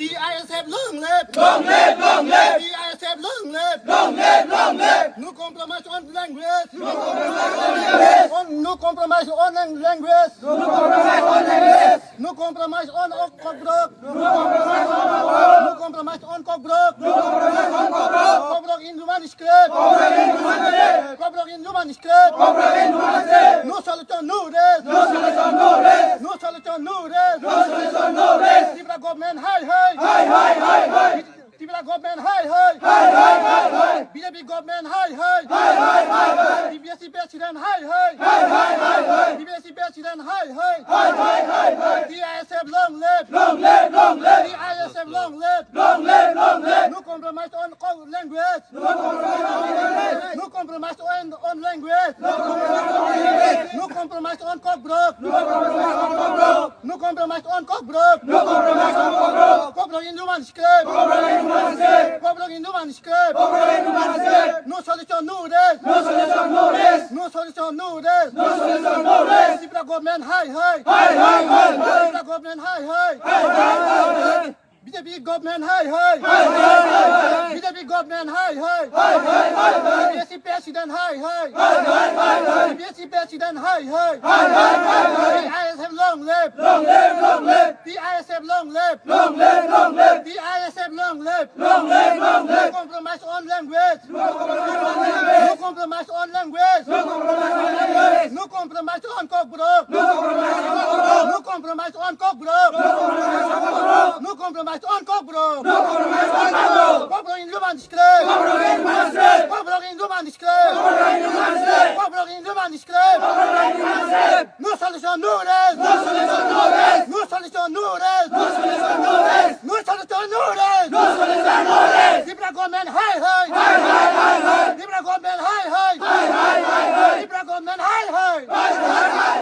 The ISF long live! Long live, long live! The ISF long live! Long live, long live! No compromise on language! No compromise on language! No compromise on cockbrook! No compromise on cockbrook! Cockbrook in the manuscript! Cockbrook in the manuscript! No solution, no rest! No solution, no rest! No solution, no rest! No solution, no rest! Tripura government, hi, hi! Hi, hi, hi, hi! Tripura government, hi, hi! Hi, hi, hi, hi! BJP government, hi, hi! Hi, hi, hi, hi! DBSC president, hi, hi! Hi, hi, hi, hi! DBSC president, hi, hi! Hi, hi, hi, hi! The ISF long live! Long live, long live! The ISF long live! Long live, long live! No compromise on language! No compromise on language! No compromise on cockbrook! No compromise on cockbrook! Cockbrook in the manuscript! Cockbrook in the manuscript! No solution, no rest! No solution, no rest! No solution, no rest! No solution, no rest! Tripura government, hi, hi! Hi, hi, hi, hi! Tripura government, hi, hi! Hi, hi, hi, hi! BJP government, hi, hi! Hi, hi, hi, hi! BJP government, hi, hi! Hi, hi, hi, hi! DBSC president, hi, hi! Hi, hi, hi, hi! DBSC president, hi, hi! Hi, hi, hi, hi! The ISF long live! Long live, long live! The ISF long live! Long live, long live! The ISF long live! Long live, long No live! compromise on language! No compromise on language! No compromise on cockbrook! No compromise on cockbrook! No compromise on cockbrook! Cockbrook in the manuscript! Cockbrook in the manuscript! Cockbrook in the manuscript! No solution, no rest! No solution, no rest! No solution, no rest! No solution, no rest! No solution, no rest! No solution, no rest! Tripura government, hi, hi! Hi, hi, hi, hi! Tripura government, hi, hi! Hi, hi, hi, hi! Tripura government, hi, hi! Hi, hi, hi,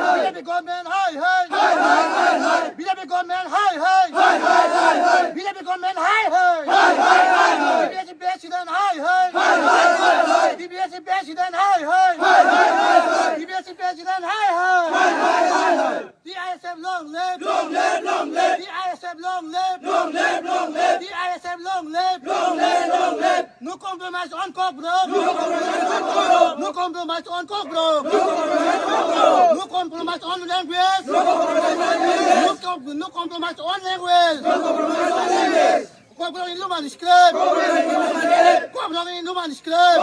hi! BJP government, hi, hi! Hi, hi, hi, hi! BJP government, hi, hi! Hi, hi, hi, hi! BJP government, hi, hi! Hi, hi, hi, hi! DBSC president, hi, hi! Hi, hi, hi, hi! DBSC president, hi, hi! Hi, hi, hi, hi! DBSC president, hi, hi! Hi, hi, hi, hi! The ISF long live! Long live, long live! The ISF long live! Long live, long live! The ISF long live! Long live, long live! No compromise on cockbrook! No compromise on cockbrook! No compromise on language! No compromise on language! Cockbrook in the manuscript! Cockbrook in the manuscript!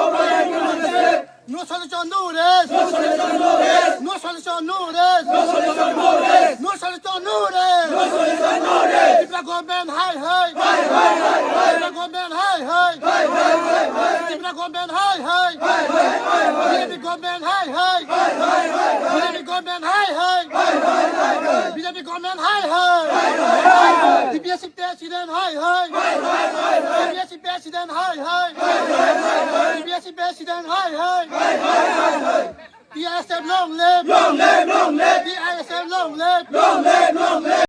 No solution, no rest! No solution, no rest! No solution, no rest! No solution, no rest! No solution, no rest! No solution, no rest! Tripura government, hi, hi! Hi, hi, hi, hi! Tripura government, hi, hi! Hi, hi, hi, hi! Tripura government, hi, hi! Hi, hi, hi, hi! BJP government, hi, hi! Hi, hi, hi, hi! BJP government, hi, hi! Hi, hi, hi, hi! BJP government, hi, hi! Hi, hi, hi, hi! DBSC president, hi, hi! Hi, hi, hi, hi! DBSC president, hi, hi! Hi, hi, hi, hi! DBSC president, hi, hi! Hi, hi, hi, hi! The ISF long live! Long live, long live! The ISF long live! Long live, long live!